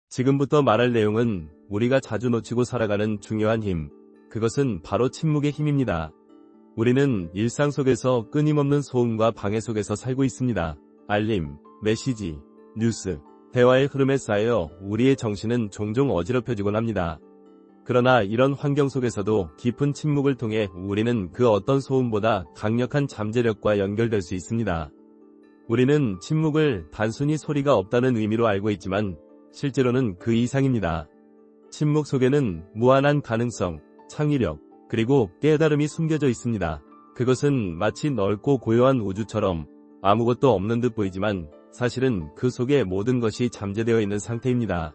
지금부터 말할 내용은 우리가 자주 놓치고 살아가는 중요한 힘, 그것은 바로 침묵의 힘입니다. 우리는 일상 속에서 끊임없는 소음과 방해 속에서 살고 있습니다. 알림, 메시지, 뉴스, 대화의 흐름에 쌓여 우리의 정신은 종종 어지럽혀지곤 합니다. 그러나 이런 환경 속에서도 깊은 침묵을 통해 우리는 그 어떤 소음보다 강력한 잠재력과 연결될 수 있습니다. 우리는 침묵을 단순히 소리가 없다는 의미로 알고 있지만 실제로는 그 이상입니다. 침묵 속에는 무한한 가능성, 창의력, 그리고 깨달음이 숨겨져 있습니다. 그것은 마치 넓고 고요한 우주처럼 아무것도 없는 듯 보이지만 사실은 그 속에 모든 것이 잠재되어 있는 상태입니다.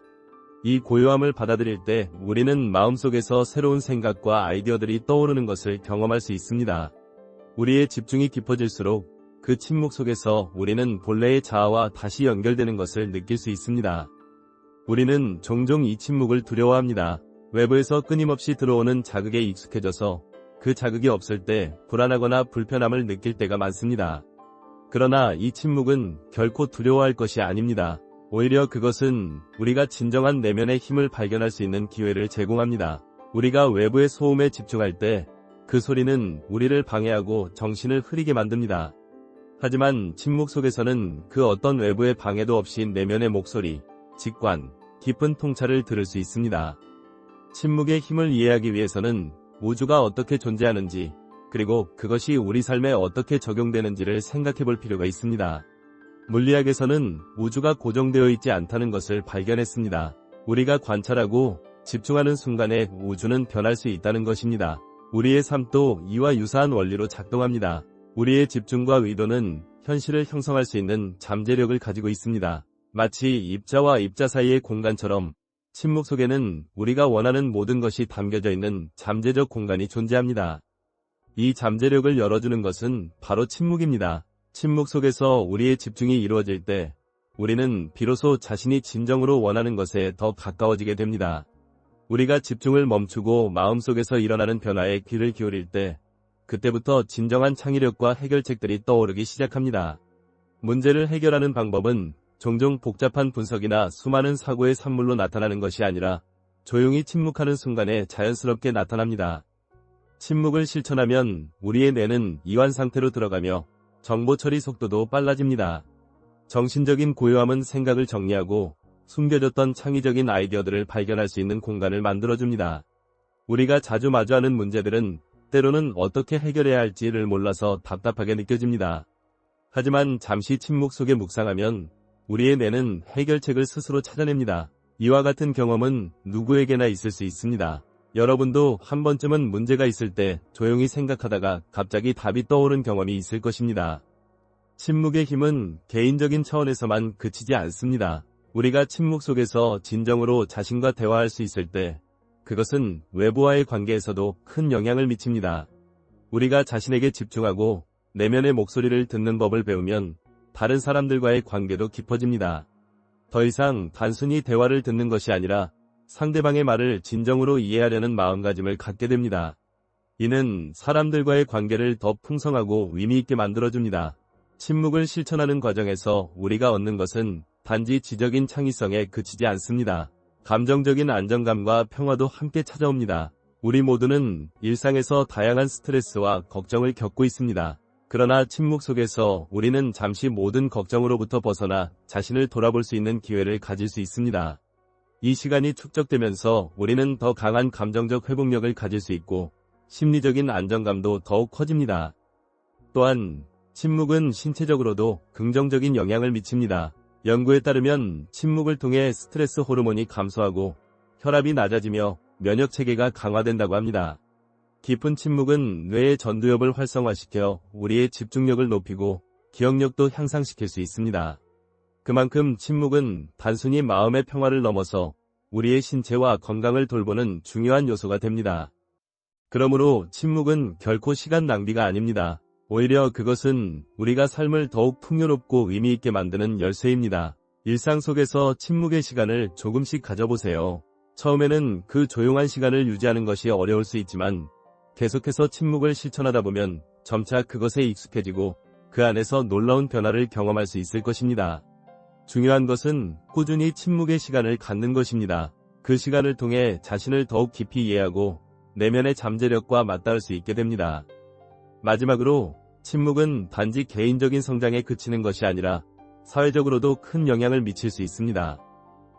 이 고요함을 받아들일 때 우리는 마음속에서 새로운 생각과 아이디어들이 떠오르는 것을 경험할 수 있습니다. 우리의 집중이 깊어질수록 그 침묵 속에서 우리는 본래의 자아와 다시 연결되는 것을 느낄 수 있습니다. 우리는 종종 이 침묵을 두려워합니다. 외부에서 끊임없이 들어오는 자극에 익숙해져서 그 자극이 없을 때 불안하거나 불편함을 느낄 때가 많습니다. 그러나 이 침묵은 결코 두려워할 것이 아닙니다. 오히려 그것은 우리가 진정한 내면의 힘을 발견할 수 있는 기회를 제공합니다. 우리가 외부의 소음에 집중할 때 그 소리는 우리를 방해하고 정신을 흐리게 만듭니다. 하지만 침묵 속에서는 그 어떤 외부의 방해도 없이 내면의 목소리, 직관, 깊은 통찰을 들을 수 있습니다. 침묵의 힘을 이해하기 위해서는 우주가 어떻게 존재하는지, 그리고 그것이 우리 삶에 어떻게 적용되는지를 생각해 볼 필요가 있습니다. 물리학에서는 우주가 고정되어 있지 않다는 것을 발견했습니다. 우리가 관찰하고 집중하는 순간에 우주는 변할 수 있다는 것입니다. 우리의 삶도 이와 유사한 원리로 작동합니다. 우리의 집중과 의도는 현실을 형성할 수 있는 잠재력을 가지고 있습니다. 마치 입자와 입자 사이의 공간처럼 침묵 속에는 우리가 원하는 모든 것이 담겨져 있는 잠재적 공간이 존재합니다. 이 잠재력을 열어주는 것은 바로 침묵입니다. 침묵 속에서 우리의 집중이 이루어질 때 우리는 비로소 자신이 진정으로 원하는 것에 더 가까워지게 됩니다. 우리가 집중을 멈추고 마음속에서 일어나는 변화에 귀를 기울일 때 그때부터 진정한 창의력과 해결책들이 떠오르기 시작합니다. 문제를 해결하는 방법은 종종 복잡한 분석이나 수많은 사고의 산물로 나타나는 것이 아니라 조용히 침묵하는 순간에 자연스럽게 나타납니다. 침묵을 실천하면 우리의 뇌는 이완 상태로 들어가며 정보 처리 속도도 빨라집니다. 정신적인 고요함은 생각을 정리하고 숨겨졌던 창의적인 아이디어들을 발견할 수 있는 공간을 만들어줍니다. 우리가 자주 마주하는 문제들은 때로는 어떻게 해결해야 할지를 몰라서 답답하게 느껴집니다. 하지만 잠시 침묵 속에 묵상하면 우리의 뇌는 해결책을 스스로 찾아냅니다. 이와 같은 경험은 누구에게나 있을 수 있습니다. 여러분도 한 번쯤은 문제가 있을 때 조용히 생각하다가 갑자기 답이 떠오른 경험이 있을 것입니다. 침묵의 힘은 개인적인 차원에서만 그치지 않습니다. 우리가 침묵 속에서 진정으로 자신과 대화할 수 있을 때 그것은 외부와의 관계에서도 큰 영향을 미칩니다. 우리가 자신에게 집중하고 내면의 목소리를 듣는 법을 배우면 다른 사람들과의 관계도 깊어집니다. 더 이상 단순히 대화를 듣는 것이 아니라 상대방의 말을 진정으로 이해하려는 마음가짐을 갖게 됩니다. 이는 사람들과의 관계를 더 풍성하고 의미있게 만들어줍니다. 침묵을 실천하는 과정에서 우리가 얻는 것은 단지 지적인 창의성에 그치지 않습니다. 감정적인 안정감과 평화도 함께 찾아옵니다. 우리 모두는 일상에서 다양한 스트레스와 걱정을 겪고 있습니다. 그러나 침묵 속에서 우리는 잠시 모든 걱정으로부터 벗어나 자신을 돌아볼 수 있는 기회를 가질 수 있습니다. 이 시간이 축적되면서 우리는 더 강한 감정적 회복력을 가질 수 있고 심리적인 안정감도 더욱 커집니다. 또한 침묵은 신체적으로도 긍정적인 영향을 미칩니다. 연구에 따르면 침묵을 통해 스트레스 호르몬이 감소하고 혈압이 낮아지며 면역체계가 강화된다고 합니다. 깊은 침묵은 뇌의 전두엽을 활성화시켜 우리의 집중력을 높이고 기억력도 향상시킬 수 있습니다. 그만큼 침묵은 단순히 마음의 평화를 넘어서 우리의 신체와 건강을 돌보는 중요한 요소가 됩니다. 그러므로 침묵은 결코 시간 낭비가 아닙니다. 오히려 그것은 우리가 삶을 더욱 풍요롭고 의미있게 만드는 열쇠입니다. 일상 속에서 침묵의 시간을 조금씩 가져보세요. 처음에는 그 조용한 시간을 유지하는 것이 어려울 수 있지만 계속해서 침묵을 실천하다 보면 점차 그것에 익숙해지고 그 안에서 놀라운 변화를 경험할 수 있을 것입니다. 중요한 것은 꾸준히 침묵의 시간을 갖는 것입니다. 그 시간을 통해 자신을 더욱 깊이 이해하고 내면의 잠재력과 맞닿을 수 있게 됩니다. 마지막으로 침묵은 단지 개인적인 성장에 그치는 것이 아니라 사회적으로도 큰 영향을 미칠 수 있습니다.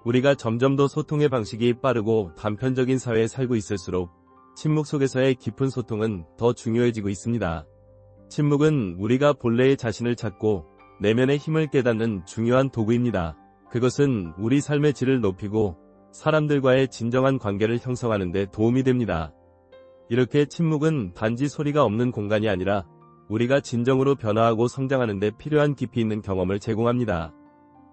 우리가 점점 더 소통의 방식이 빠르고 단편적인 사회에 살고 있을수록 침묵 속에서의 깊은 소통은 더 중요해지고 있습니다. 침묵은 우리가 본래의 자신을 찾고 내면의 힘을 깨닫는 중요한 도구입니다. 그것은 우리 삶의 질을 높이고 사람들과의 진정한 관계를 형성하는 데 도움이 됩니다. 이렇게 침묵은 단지 소리가 없는 공간이 아니라 우리가 진정으로 변화하고 성장하는 데 필요한 깊이 있는 경험을 제공합니다.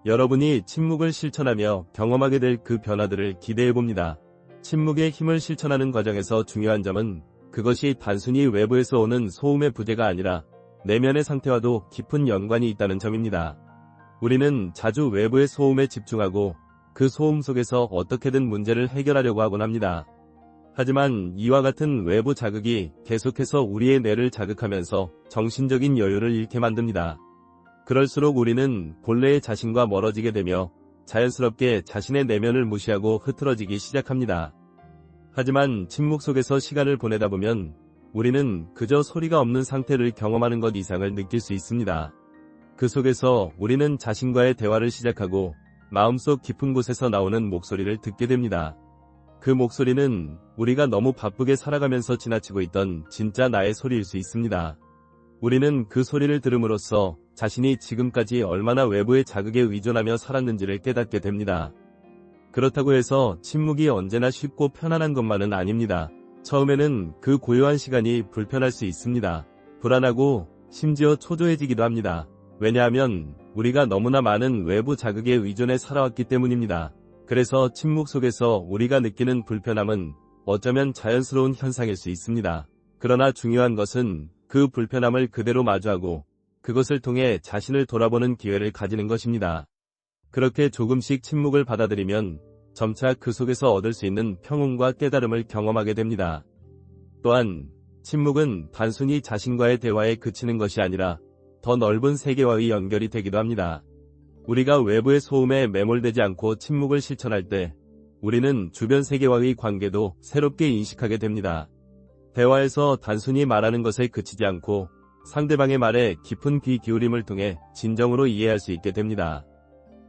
여러분이 침묵을 실천하며 경험하게 될 그 변화들을 기대해봅니다. 침묵의 힘을 실천하는 과정에서 중요한 점은 그것이 단순히 외부에서 오는 소음의 부재가 아니라 내면의 상태와도 깊은 연관이 있다는 점입니다. 우리는 자주 외부의 소음에 집중하고 그 소음 속에서 어떻게든 문제를 해결하려고 하곤 합니다. 하지만 이와 같은 외부 자극이 계속해서 우리의 뇌를 자극하면서 정신적인 여유를 잃게 만듭니다. 그럴수록 우리는 본래의 자신과 멀어지게 되며 자연스럽게 자신의 내면을 무시하고 흐트러지기 시작합니다. 하지만 침묵 속에서 시간을 보내다 보면 우리는 그저 소리가 없는 상태를 경험하는 것 이상을 느낄 수 있습니다. 그 속에서 우리는 자신과의 대화를 시작하고 마음속 깊은 곳에서 나오는 목소리를 듣게 됩니다. 그 목소리는 우리가 너무 바쁘게 살아가면서 지나치고 있던 진짜 나의 소리일 수 있습니다. 우리는 그 소리를 들음으로써 자신이 지금까지 얼마나 외부의 자극에 의존하며 살았는지를 깨닫게 됩니다. 그렇다고 해서 침묵이 언제나 쉽고 편안한 것만은 아닙니다. 처음에는 그 고요한 시간이 불편할 수 있습니다. 불안하고 심지어 초조해지기도 합니다. 왜냐하면 우리가 너무나 많은 외부 자극에 의존해 살아왔기 때문입니다. 그래서 침묵 속에서 우리가 느끼는 불편함은 어쩌면 자연스러운 현상일 수 있습니다. 그러나 중요한 것은 그 불편함을 그대로 마주하고 그것을 통해 자신을 돌아보는 기회를 가지는 것입니다. 그렇게 조금씩 침묵을 받아들이면 점차 그 속에서 얻을 수 있는 평온과 깨달음을 경험하게 됩니다. 또한 침묵은 단순히 자신과의 대화에 그치는 것이 아니라 더 넓은 세계와의 연결이 되기도 합니다. 우리가 외부의 소음에 매몰되지 않고 침묵을 실천할 때 우리는 주변 세계와의 관계도 새롭게 인식하게 됩니다. 대화에서 단순히 말하는 것에 그치지 않고 상대방의 말에 깊은 귀 기울임을 통해 진정으로 이해할 수 있게 됩니다.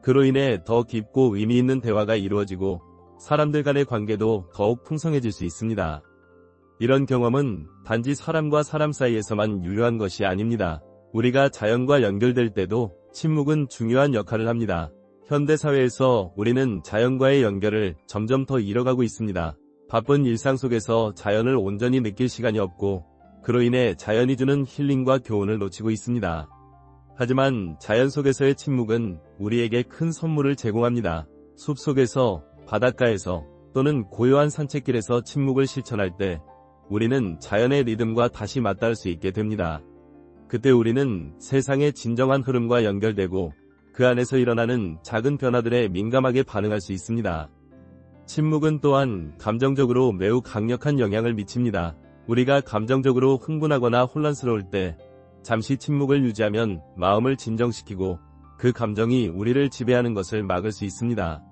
그로 인해 더 깊고 의미 있는 대화가 이루어지고 사람들 간의 관계도 더욱 풍성해질 수 있습니다. 이런 경험은 단지 사람과 사람 사이에서만 유효한 것이 아닙니다. 우리가 자연과 연결될 때도 침묵은 중요한 역할을 합니다. 현대사회에서 우리는 자연과의 연결을 점점 더 잃어가고 있습니다. 바쁜 일상 속에서 자연을 온전히 느낄 시간이 없고 그로 인해 자연이 주는 힐링과 교훈을 놓치고 있습니다. 하지만 자연 속에서의 침묵은 우리에게 큰 선물을 제공합니다. 숲 속에서, 바닷가에서 또는 고요한 산책길에서 침묵을 실천할 때 우리는 자연의 리듬과 다시 맞닿을 수 있게 됩니다. 그때 우리는 세상의 진정한 흐름과 연결되고 그 안에서 일어나는 작은 변화들에 민감하게 반응할 수 있습니다. 침묵은 또한 감정적으로 매우 강력한 영향을 미칩니다. 우리가 감정적으로 흥분하거나 혼란스러울 때 잠시 침묵을 유지하면 마음을 진정시키고 그 감정이 우리를 지배하는 것을 막을 수 있습니다.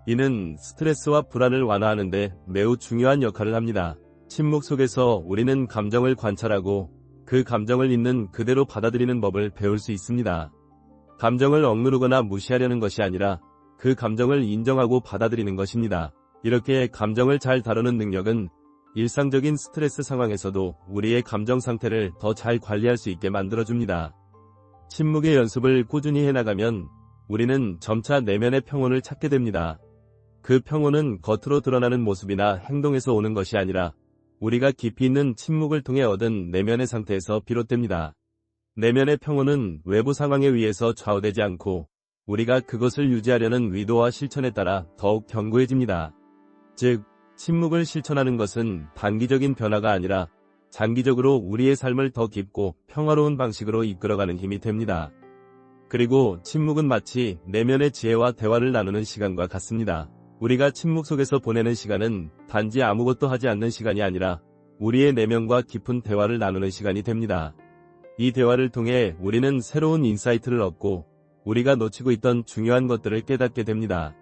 이는 스트레스와 불안을 완화하는 데 매우 중요한 역할을 합니다. 침묵 속에서 우리는 감정을 관찰하고 그 감정을 있는 그대로 받아들이는 법을 배울 수 있습니다. 감정을 억누르거나 무시하려는 것이 아니라 그 감정을 인정하고 받아들이는 것입니다. 이렇게 감정을 잘 다루는 능력은 일상적인 스트레스 상황에서도 우리의 감정 상태를 더 잘 관리할 수 있게 만들어줍니다. 침묵의 연습을 꾸준히 해나가면 우리는 점차 내면의 평온을 찾게 됩니다. 그 평온은 겉으로 드러나는 모습이나 행동에서 오는 것이 아니라 우리가 깊이 있는 침묵을 통해 얻은 내면의 상태에서 비롯됩니다. 내면의 평온은 외부 상황에 의해서 좌우되지 않고 우리가 그것을 유지하려는 의도와 실천에 따라 더욱 견고해집니다. 즉, 침묵을 실천하는 것은 단기적인 변화가 아니라 장기적으로 우리의 삶을 더 깊고 평화로운 방식으로 이끌어가는 힘이 됩니다. 그리고 침묵은 마치 내면의 지혜와 대화를 나누는 시간과 같습니다. 우리가 침묵 속에서 보내는 시간은 단지 아무것도 하지 않는 시간이 아니라 우리의 내면과 깊은 대화를 나누는 시간이 됩니다. 이 대화를 통해 우리는 새로운 인사이트를 얻고 우리가 놓치고 있던 중요한 것들을 깨닫게 됩니다.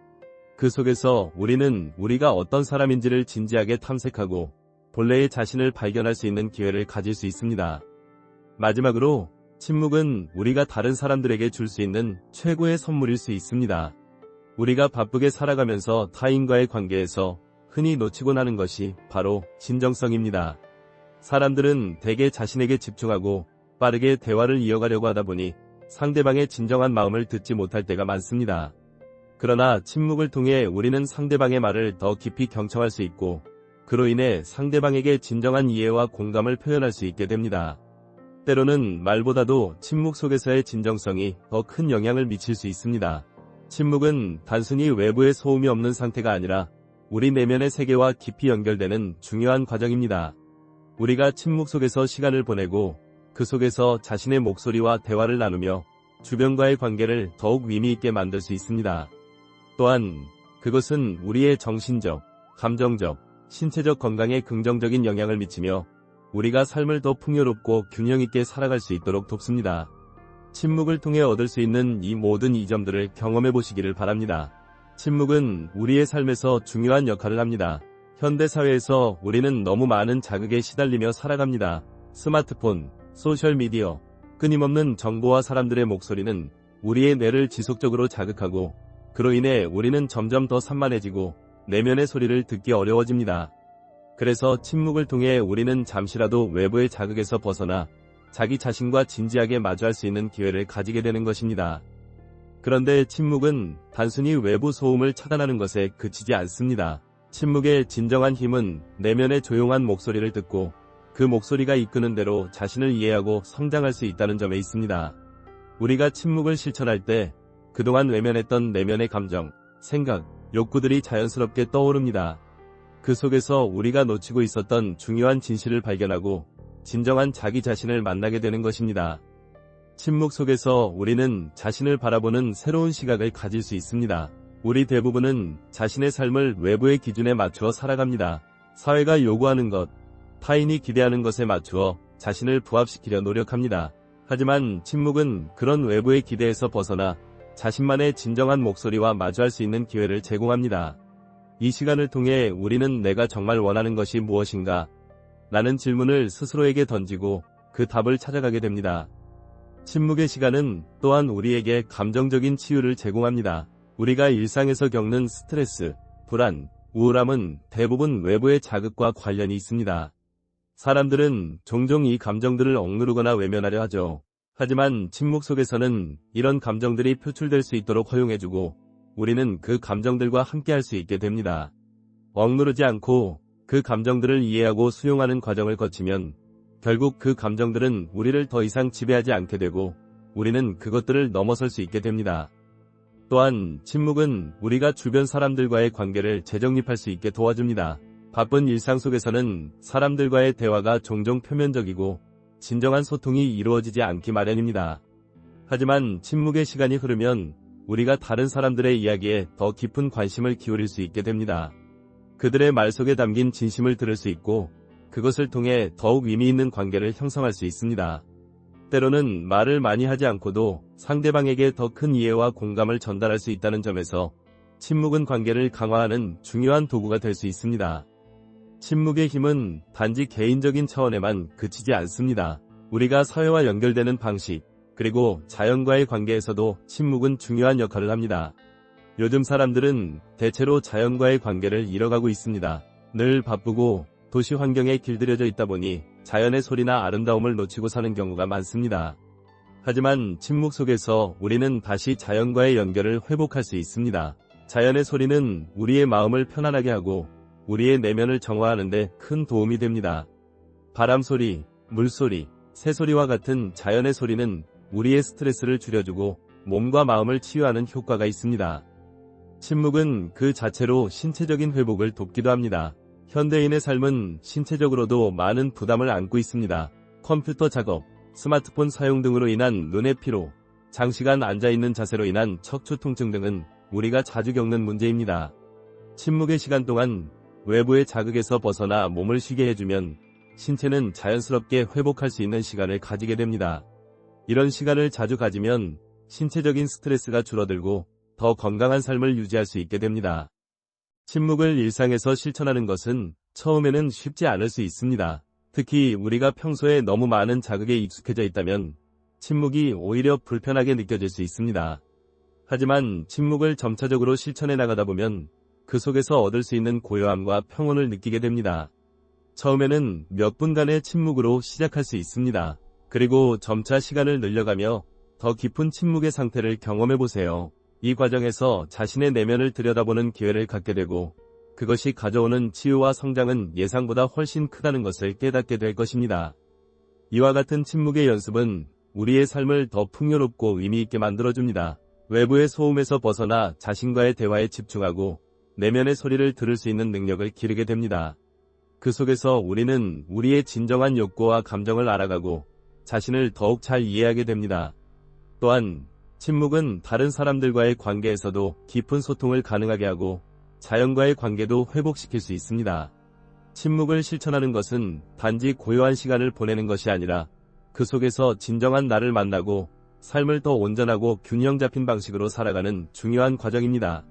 그 속에서 우리는 우리가 어떤 사람인지를 진지하게 탐색하고 본래의 자신을 발견할 수 있는 기회를 가질 수 있습니다. 마지막으로 침묵은 우리가 다른 사람들에게 줄 수 있는 최고의 선물일 수 있습니다. 우리가 바쁘게 살아가면서 타인과의 관계에서 흔히 놓치곤 하는 것이 바로 진정성입니다. 사람들은 대개 자신에게 집중하고 빠르게 대화를 이어가려고 하다 보니 상대방의 진정한 마음을 듣지 못할 때가 많습니다. 그러나 침묵을 통해 우리는 상대방의 말을 더 깊이 경청할 수 있고 그로 인해 상대방에게 진정한 이해와 공감을 표현할 수 있게 됩니다. 때로는 말보다도 침묵 속에서의 진정성이 더 큰 영향을 미칠 수 있습니다. 침묵은 단순히 외부의 소음이 없는 상태가 아니라 우리 내면의 세계와 깊이 연결되는 중요한 과정입니다. 우리가 침묵 속에서 시간을 보내고 그 속에서 자신의 목소리와 대화를 나누며 주변과의 관계를 더욱 의미 있게 만들 수 있습니다. 또한 그것은 우리의 정신적, 감정적, 신체적 건강에 긍정적인 영향을 미치며 우리가 삶을 더 풍요롭고 균형 있게 살아갈 수 있도록 돕습니다. 침묵을 통해 얻을 수 있는 이 모든 이점들을 경험해 보시기를 바랍니다. 침묵은 우리의 삶에서 중요한 역할을 합니다. 현대사회에서 우리는 너무 많은 자극에 시달리며 살아갑니다. 스마트폰, 소셜미디어, 끊임없는 정보와 사람들의 목소리는 우리의 뇌를 지속적으로 자극하고 그로 인해 우리는 점점 더 산만해지고 내면의 소리를 듣기 어려워집니다. 그래서 침묵을 통해 우리는 잠시라도 외부의 자극에서 벗어나 자기 자신과 진지하게 마주할 수 있는 기회를 가지게 되는 것입니다. 그런데 침묵은 단순히 외부 소음을 차단하는 것에 그치지 않습니다. 침묵의 진정한 힘은 내면의 조용한 목소리를 듣고 그 목소리가 이끄는 대로 자신을 이해하고 성장할 수 있다는 점에 있습니다. 우리가 침묵을 실천할 때 그동안 외면했던 내면의 감정, 생각, 욕구들이 자연스럽게 떠오릅니다. 그 속에서 우리가 놓치고 있었던 중요한 진실을 발견하고 진정한 자기 자신을 만나게 되는 것입니다. 침묵 속에서 우리는 자신을 바라보는 새로운 시각을 가질 수 있습니다. 우리 대부분은 자신의 삶을 외부의 기준에 맞추어 살아갑니다. 사회가 요구하는 것, 타인이 기대하는 것에 맞추어 자신을 부합시키려 노력합니다. 하지만 침묵은 그런 외부의 기대에서 벗어나 자신만의 진정한 목소리와 마주할 수 있는 기회를 제공합니다. 이 시간을 통해 우리는 내가 정말 원하는 것이 무엇인가? 라는 질문을 스스로에게 던지고 그 답을 찾아가게 됩니다. 침묵의 시간은 또한 우리에게 감정적인 치유를 제공합니다. 우리가 일상에서 겪는 스트레스, 불안, 우울함은 대부분 외부의 자극과 관련이 있습니다. 사람들은 종종 이 감정들을 억누르거나 외면하려 하죠. 하지만 침묵 속에서는 이런 감정들이 표출될 수 있도록 허용해주고 우리는 그 감정들과 함께할 수 있게 됩니다. 억누르지 않고 그 감정들을 이해하고 수용하는 과정을 거치면 결국 그 감정들은 우리를 더 이상 지배하지 않게 되고 우리는 그것들을 넘어설 수 있게 됩니다. 또한 침묵은 우리가 주변 사람들과의 관계를 재정립할 수 있게 도와줍니다. 바쁜 일상 속에서는 사람들과의 대화가 종종 표면적이고 진정한 소통이 이루어지지 않기 마련입니다. 하지만 침묵의 시간이 흐르면 우리가 다른 사람들의 이야기에 더 깊은 관심을 기울일 수 있게 됩니다. 그들의 말 속에 담긴 진심을 들을 수 있고 그것을 통해 더욱 의미 있는 관계를 형성할 수 있습니다. 때로는 말을 많이 하지 않고도 상대방에게 더 큰 이해와 공감을 전달할 수 있다는 점에서 침묵은 관계를 강화하는 중요한 도구가 될 수 있습니다. 침묵의 힘은 단지 개인적인 차원에만 그치지 않습니다. 우리가 사회와 연결되는 방식, 그리고 자연과의 관계에서도 침묵은 중요한 역할을 합니다. 요즘 사람들은 대체로 자연과의 관계를 잃어가고 있습니다. 늘 바쁘고 도시 환경에 길들여져 있다 보니 자연의 소리나 아름다움을 놓치고 사는 경우가 많습니다. 하지만 침묵 속에서 우리는 다시 자연과의 연결을 회복할 수 있습니다. 자연의 소리는 우리의 마음을 편안하게 하고 우리의 내면을 정화하는 데 큰 도움이 됩니다. 바람소리, 물소리, 새소리와 같은 자연의 소리는 우리의 스트레스를 줄여주고 몸과 마음을 치유하는 효과가 있습니다. 침묵은 그 자체로 신체적인 회복을 돕기도 합니다. 현대인의 삶은 신체적으로도 많은 부담을 안고 있습니다. 컴퓨터 작업, 스마트폰 사용 등으로 인한 눈의 피로, 장시간 앉아있는 자세로 인한 척추 통증 등은 우리가 자주 겪는 문제입니다. 침묵의 시간 동안 외부의 자극에서 벗어나 몸을 쉬게 해주면 신체는 자연스럽게 회복할 수 있는 시간을 가지게 됩니다. 이런 시간을 자주 가지면 신체적인 스트레스가 줄어들고 더 건강한 삶을 유지할 수 있게 됩니다. 침묵을 일상에서 실천하는 것은 처음에는 쉽지 않을 수 있습니다. 특히 우리가 평소에 너무 많은 자극에 익숙해져 있다면 침묵이 오히려 불편하게 느껴질 수 있습니다. 하지만 침묵을 점차적으로 실천해 나가다 보면 그 속에서 얻을 수 있는 고요함과 평온을 느끼게 됩니다. 처음에는 몇 분간의 침묵으로 시작할 수 있습니다. 그리고 점차 시간을 늘려가며 더 깊은 침묵의 상태를 경험해 보세요. 이 과정에서 자신의 내면을 들여다보는 기회를 갖게 되고 그것이 가져오는 치유와 성장은 예상보다 훨씬 크다는 것을 깨닫게 될 것입니다. 이와 같은 침묵의 연습은 우리의 삶을 더 풍요롭고 의미있게 만들어줍니다. 외부의 소음에서 벗어나 자신과의 대화에 집중하고 내면의 소리를 들을 수 있는 능력을 기르게 됩니다. 그 속에서 우리는 우리의 진정한 욕구와 감정을 알아가고 자신을 더욱 잘 이해하게 됩니다. 또한 침묵은 다른 사람들과의 관계에서도 깊은 소통을 가능하게 하고 자연과의 관계도 회복시킬 수 있습니다. 침묵을 실천하는 것은 단지 고요한 시간을 보내는 것이 아니라 그 속에서 진정한 나를 만나고 삶을 더 온전하고 균형 잡힌 방식으로 살아가는 중요한 과정입니다.